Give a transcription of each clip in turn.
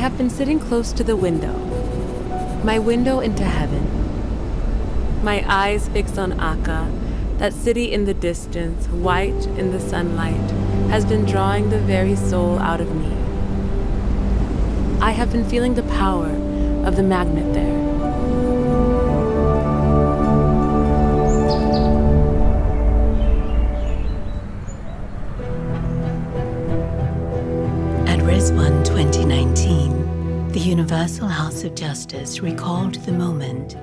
have been sitting close to the window, my window into heaven. My eyes fixed on Akka, that city in the distance, white in the sunlight, has been drawing the very soul out of me. I have been feeling the power of the magnet there. At Rizwan 2019, the Universal House of Justice recalled the moment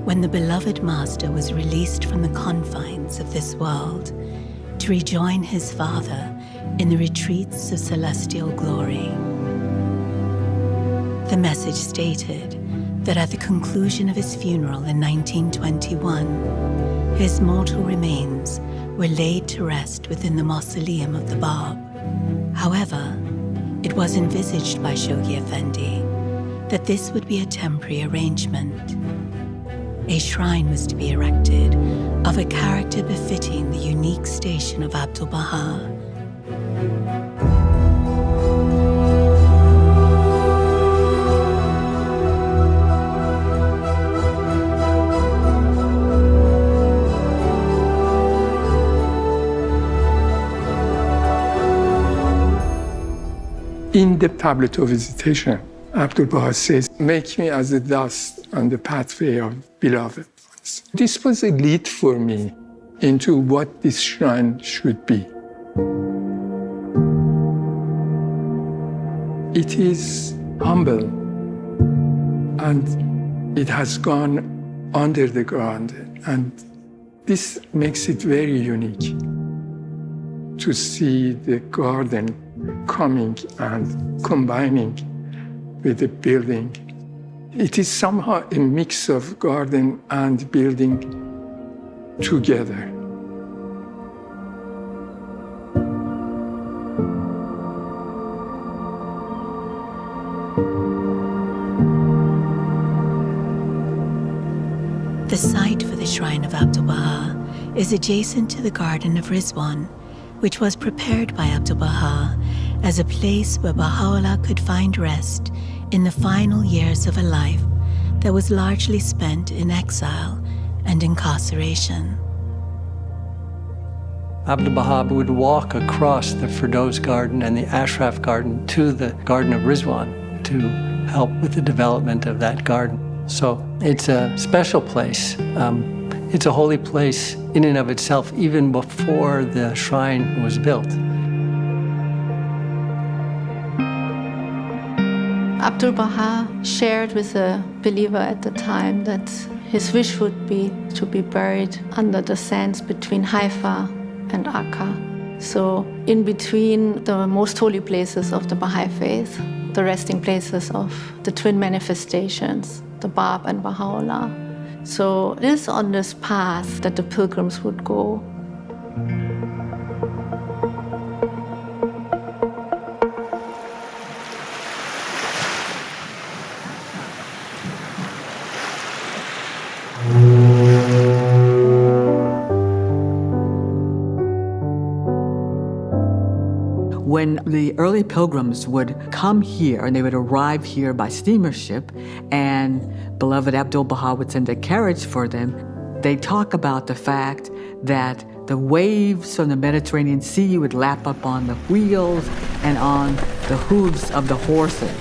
when the beloved master was released from the confines of this world to rejoin his father in the retreats of celestial glory. The message stated that at the conclusion of his funeral in 1921, his mortal remains were laid to rest within the mausoleum of the Bab. However, it was envisaged by Shoghi Effendi that this would be a temporary arrangement. A shrine was to be erected of a character befitting the unique station of Abdul-Baha. In the tablet of visitation, Abdul-Baha says, "Make me as the dust on the pathway of beloved ones." This was a lead for me into what this shrine should be. It is humble, and it has gone under the ground, and this makes it very unique to see the garden coming and combining with the building. It is somehow a mix of garden and building together. The site for the Shrine of Abdul-Baha is adjacent to the Garden of Rizwan, which was prepared by Abdul-Baha as a place where Baha'u'llah could find rest in the final years of a life that was largely spent in exile and incarceration. Abdul-Baha would walk across the Firdaus Garden and the Ashraf Garden to the Garden of Rizwan to help with the development of that garden. So it's a special place. It's a holy place in and of itself, even before the shrine was built. Abdul-Baha shared with a believer at the time that his wish would be to be buried under the sands between Haifa and Akka. So in between the most holy places of the Baha'i faith, the resting places of the twin manifestations, the Bab and Baha'u'llah. So it is on this path that the pilgrims would go. When the early pilgrims would come here, and they would arrive here by steamership, and beloved Abdul-Baha would send a carriage for them, they talk about the fact that the waves from the Mediterranean Sea would lap up on the wheels and on the hooves of the horses.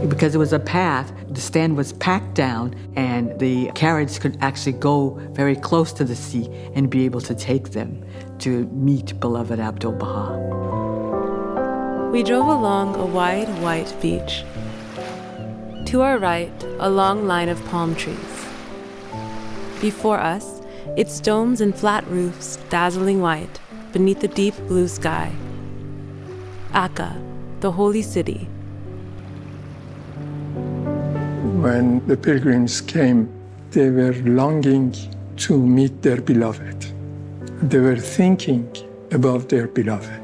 Because it was a path, the stand was packed down, and the carriage could actually go very close to the sea and be able to take them to meet beloved Abdul-Baha. We drove along a wide, white beach. To our right, a long line of palm trees. Before us, its domes and flat roofs dazzling white beneath the deep blue sky. Akka, the holy city. When the pilgrims came, they were longing to meet their beloved. They were thinking about their beloved.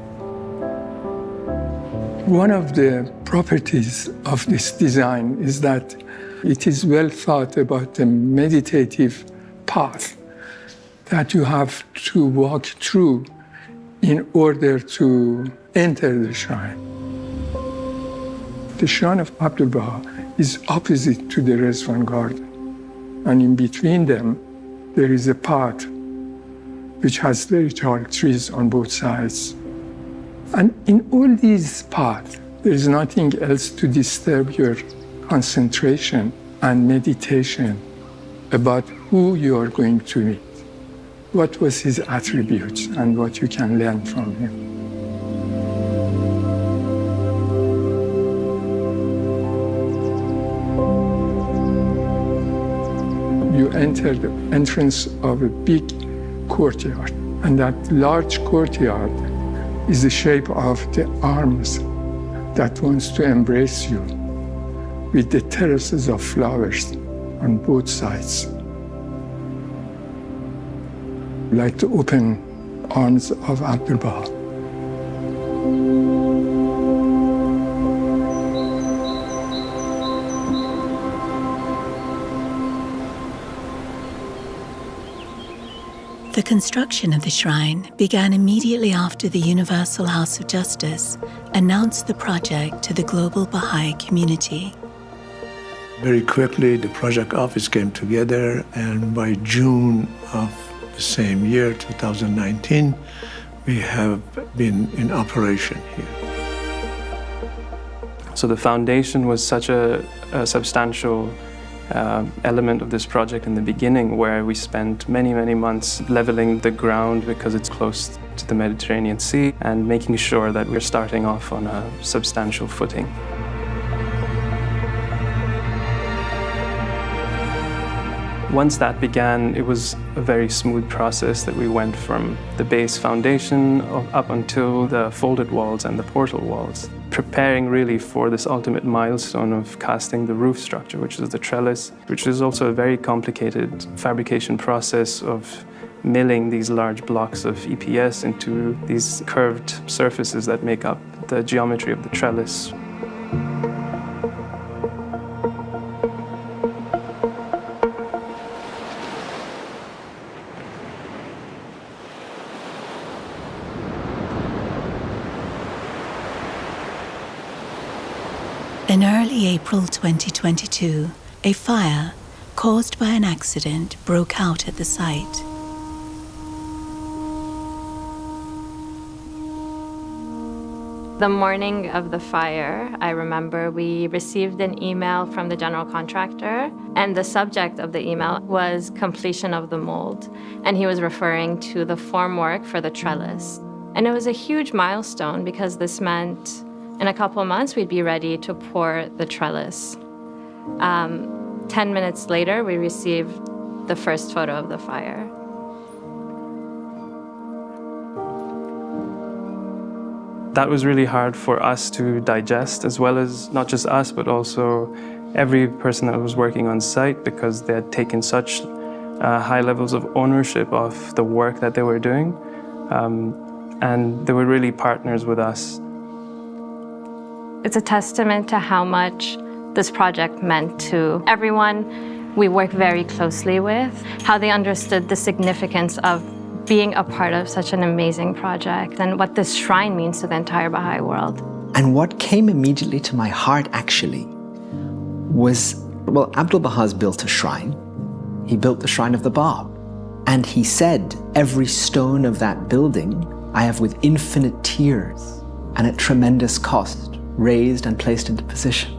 One of the properties of this design is that it is well thought about the meditative path that you have to walk through in order to enter the shrine. The shrine of Abdul-Baha is opposite to the Rizwan garden. And in between them, there is a path which has very tall trees on both sides. And in all these paths, there is nothing else to disturb your concentration and meditation about who you are going to meet, what was his attributes, and what you can learn from him. You enter the entrance of a big courtyard, and that large courtyard is the shape of the arms that wants to embrace you, with the terraces of flowers on both sides, like the open arms of Abdul-Baha. The construction of the shrine began immediately after the Universal House of Justice announced the project to the global Baha'i community. Very quickly, the project office came together, and by June of the same year, 2019, we have been in operation here. So the foundation was such a substantial element of this project in the beginning, where we spent many, many months leveling the ground because it's close to the Mediterranean Sea and making sure that we're starting off on a substantial footing. Once that began, it was a very smooth process that we went from the base foundation up until the folded walls and the portal walls, preparing really for this ultimate milestone of casting the roof structure, which is the trellis, which is also a very complicated fabrication process of milling these large blocks of EPS into these curved surfaces that make up the geometry of the trellis. In early April 2022, a fire caused by an accident broke out at the site. The morning of the fire, I remember we received an email from the general contractor, and the subject of the email was completion of the mold, and he was referring to the formwork for the trellis. And it was a huge milestone because this meant in a couple of months, we'd be ready to pour the trellis. 10 minutes later, we received the first photo of the fire. That was really hard for us to digest, as well as not just us, but also every person that was working on site, because they had taken such high levels of ownership of the work that they were doing. And they were really partners with us. It's a testament to how much this project meant to everyone we work very closely with, how they understood the significance of being a part of such an amazing project and what this shrine means to the entire Baha'i world. And what came immediately to my heart, actually, was, well, Abdul-Baha's built a shrine. He built the Shrine of the Bab. And he said, every stone of that building I have with infinite tears and at tremendous cost raised and placed into position.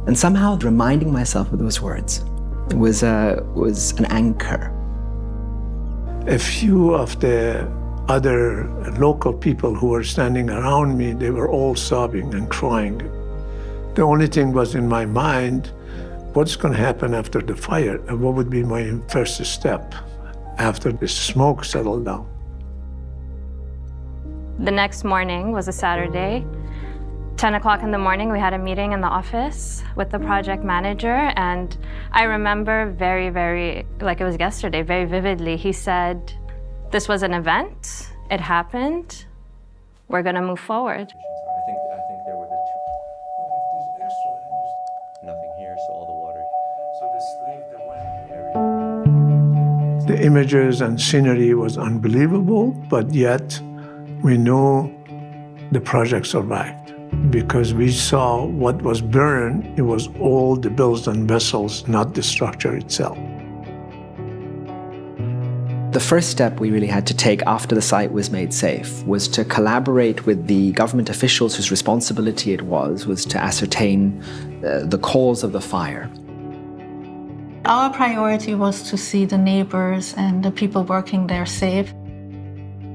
And somehow reminding myself of those words was an anchor. A few of the other local people who were standing around me, they were all sobbing and crying. The only thing was in my mind, what's going to happen after the fire? And what would be my first step after the smoke settled down? The next morning was a Saturday. 10 o'clock in the morning, we had a meeting in the office with the project manager, and I remember very, like it was yesterday, very vividly, he said, this was an event, it happened, we're gonna move forward. I think there were the two. But if there's extra, Nothing here, so all the water. so the sleeve, the one area. The images and scenery was unbelievable, but yet we knew the project survived because we saw what was burned. It was all the bills and vessels, not the structure itself. The first step we really had to take after the site was made safe was to collaborate with the government officials whose responsibility it was to ascertain the cause of the fire. Our priority was to see the neighbors and the people working there safe.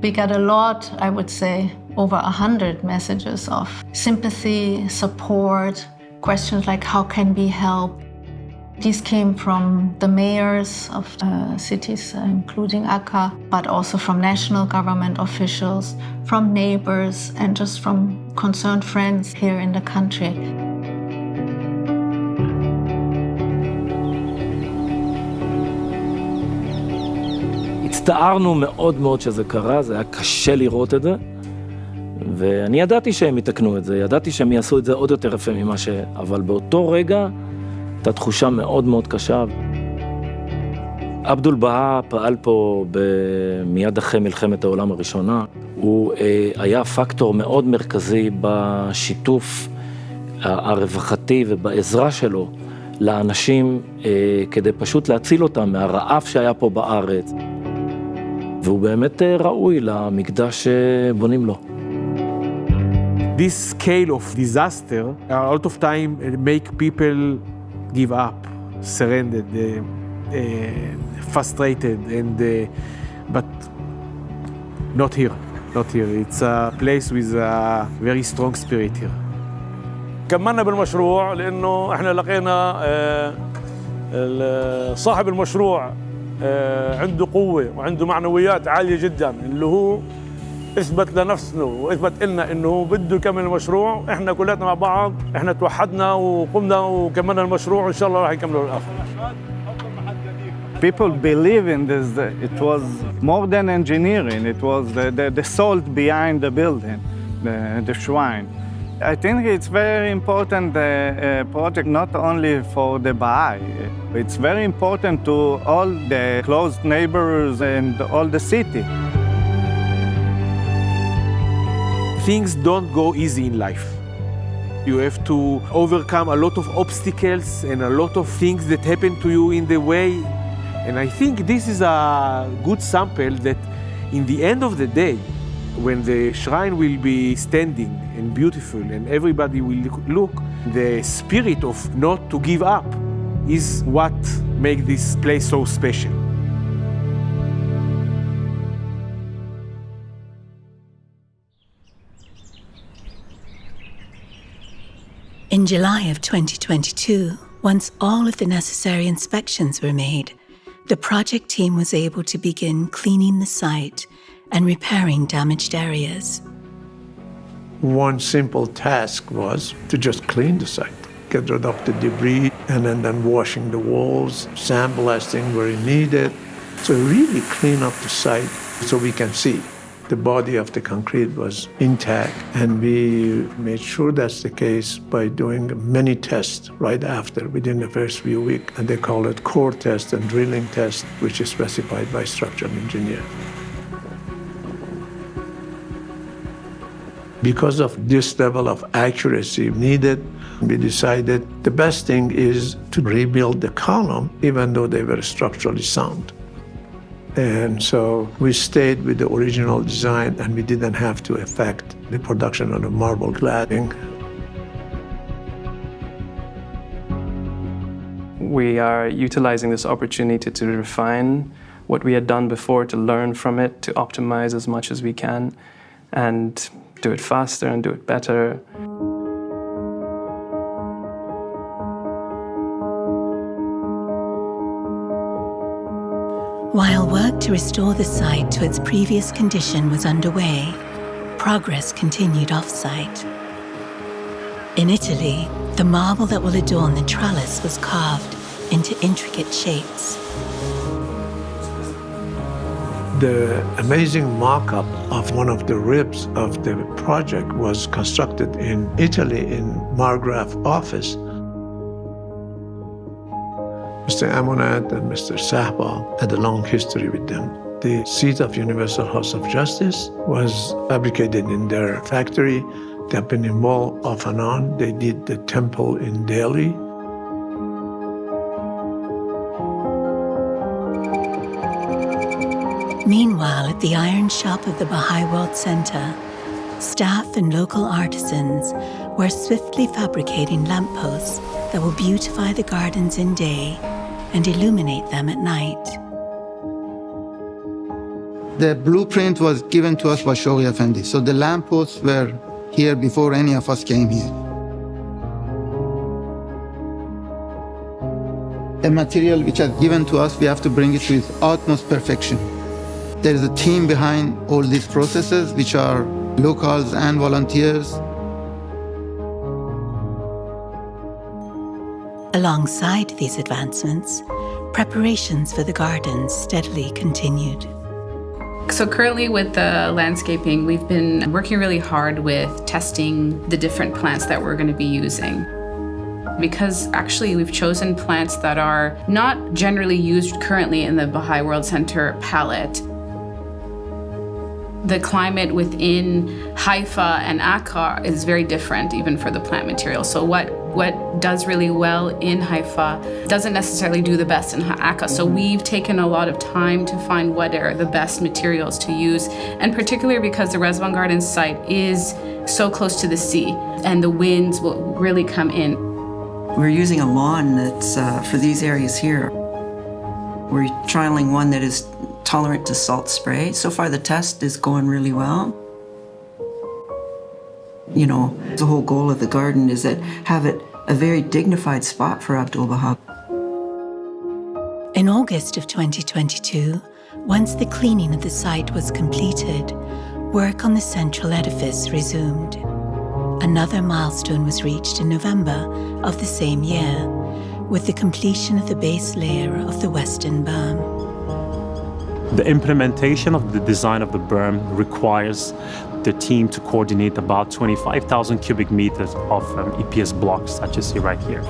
We got a lot, I would say, over 100 messages of sympathy, support, questions like how can we help? These came from the mayors of cities, including Akka, but also from national government officials, from neighbors, and just from concerned friends here in the country. הצטערנו מאוד מאוד שזה קרה, זה היה קשה לראות את זה, ואני ידעתי שהם יתקנו את זה, ידעתי שהם יעשו את זה עוד יותר יפה ממה אבל באותו רגע הייתה תחושה מאוד מאוד קשה. עבדולבהא' פעל פה מיד אחרי מלחמת העולם הראשונה. הוא היה פקטור מאוד מרכזי בשיתוף הרווחתי ובעזרה שלו לאנשים כדי פשוט להציל אותם מהרעב שהיה פה בארץ. והוא באמת ראוי למקדש שבונים לו. This scale of disaster, a lot of time make people give up, surrendered, frustrated, but not here, not here. It's a place with a very strong spirit here. كملنا بالمشروع لأنه إحنا لقينا صاحب المشروع عنده قوة وعنده معنويات عالية جدا اللي هو اثبت لنفسه واثبت لنا انه بده يكمل المشروع. احنا كلنا مع بعض احنا توحدنا وقمنا وكملنا المشروع وان شاء الله راح يكملوا للاخر. People believe in this. It was more than engineering. It was the soul behind the building, the shrine. I think it's very important project not only for the Baha'i. It's very important to all the close neighbors and all the city. Things don't go easy in life. You have to overcome a lot of obstacles and a lot of things that happen to you in the way. And I think this is a good sample that in the end of the day, when the shrine will be standing and beautiful and everybody will look, the spirit of not to give up is what makes this place so special. In July of 2022, once all of the necessary inspections were made, the project team was able to begin cleaning the site and repairing damaged areas. One simple task was to just clean the site, get rid of the debris, and then washing the walls, sandblasting where needed. So really clean up the site so we can see. The body of the concrete was intact, and we made sure that's the case by doing many tests right after, within the first few weeks. And they call it core test and drilling test, which is specified by structural engineer. Because of this level of accuracy needed, we decided the best thing is to rebuild the column, even though they were structurally sound. And so we stayed with the original design, and we didn't have to affect the production of the marble cladding. We are utilizing this opportunity to refine what we had done before, to learn from it, to optimize as much as we can, and do it faster and do it better. While work to restore the site to its previous condition was underway, progress continued off-site. In Italy, the marble that will adorn the trellis was carved into intricate shapes. The amazing mock-up of one of the ribs of the project was constructed in Italy in Margraff's office. Mr. Amonat and Mr. Sahba had a long history with them. The seat of Universal House of Justice was fabricated in their factory. They have been involved off and on. They did the temple in Delhi. Meanwhile, at the iron shop of the Baha'i World Center, staff and local artisans were swiftly fabricating lampposts that will beautify the gardens in day and illuminate them at night. The blueprint was given to us by Shoghi Effendi, so the lampposts were here before any of us came here. The material which is given to us, we have to bring it to its utmost perfection. There is a team behind all these processes, which are locals and volunteers. Alongside these advancements, preparations for the gardens steadily continued. So currently with the landscaping, we've been working really hard with testing the different plants that we're going to be using. Because actually we've chosen plants that are not generally used currently in the Baha'i World Center palette. The climate within Haifa and Akka is very different even for the plant material. So what does really well in Haifa doesn't necessarily do the best in Akka. So we've taken a lot of time to find what are the best materials to use, and particularly because the Rizwan Gardens site is so close to the sea and the winds will really come in. We're using a lawn that's for these areas here. We're trialing one that is tolerant to salt spray. So far the test is going really well. You know, the whole goal of the garden is that have it a very dignified spot for Abdul-Baha. In August of 2022, once the cleaning of the site was completed, work on the central edifice resumed. Another milestone was reached in November of the same year, with the completion of the base layer of the western berm. The implementation of the design of the berm requires the team to coordinate about 25,000 cubic meters of EPS blocks that you see right here.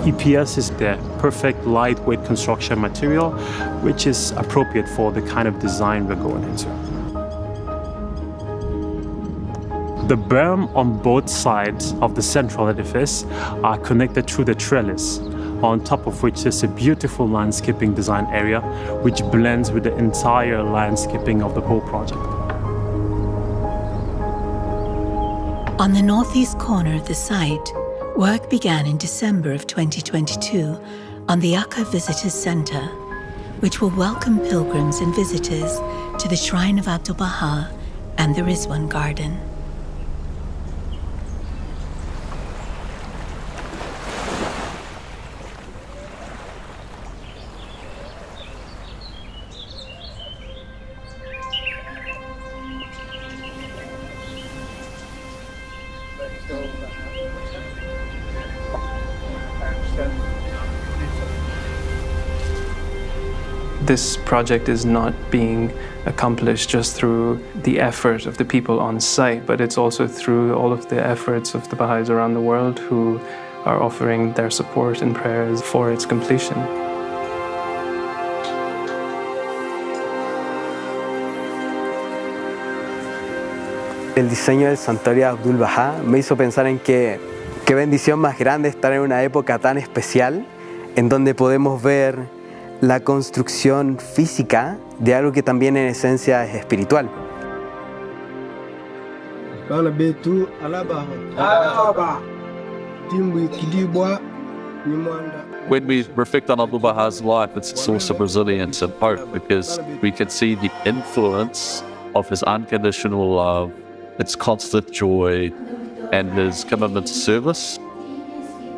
EPS is the perfect lightweight construction material, which is appropriate for the kind of design we're going into. The berm on both sides of the central edifice are connected through the trellis, on top of which is a beautiful landscaping design area which blends with the entire landscaping of the whole project. On the northeast corner of the site, work began in December of 2022 on the Akka Visitors Center, which will welcome pilgrims and visitors to the Shrine of Abdul-Baha and the Rizwan Garden. This project is not being accomplished just through the effort of the people on site, but it's also through all of the efforts of the Baha'is around the world who are offering their support and prayers for its completion. El diseño del santuario de Abdul-Baha me hizo pensar en qué bendición más grande estar en una época tan especial, en donde podemos ver la construcción física de algo que también en esencia es espiritual. When we reflect on Abdul-Baha's life, it's a source of resilience and hope because we can see the influence of his unconditional love, its constant joy, and his commitment to service.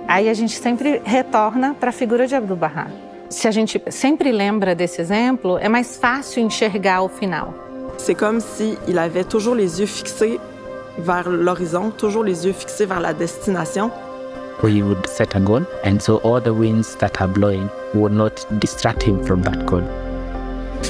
Aí a gente sempre retorna para a figura de Abdul-Baha. Se a gente sempre lembra desse exemplo, é mais fácil enxergar o final. C'est comme si il avait toujours les yeux fixés vers l'horizon, toujours les yeux fixés vers la destination. He would set a goal, and so all the winds that are blowing would not distract him from that goal.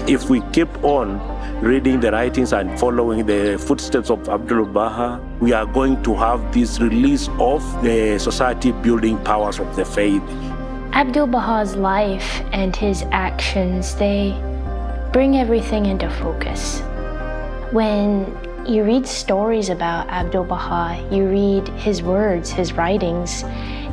if we keep on reading the writings and following the footsteps of Abdul-Baha, we are going to have this release of the society-building powers of the faith. Abdul-Baha's life and his actions, they bring everything into focus. When you read stories about Abdul-Baha, you read his words, his writings,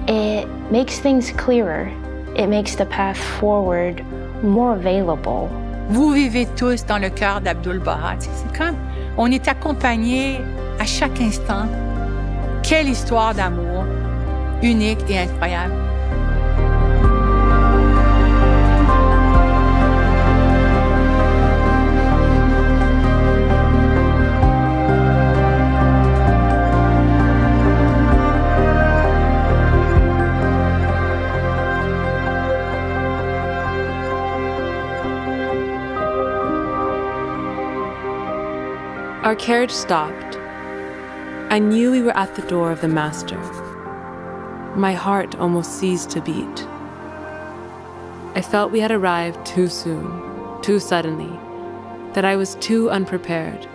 it makes things clearer. It makes the path forward more available. Vous vivez tous dans le cœur d'Abdul-Baha. C'est comme on est accompagnés à chaque instant. Quelle histoire d'amour unique et incroyable. Our carriage stopped. I knew we were at the door of the Master. My heart almost ceased to beat. I felt we had arrived too soon, too suddenly, that I was too unprepared.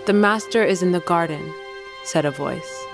"The Master is in the garden," said a voice.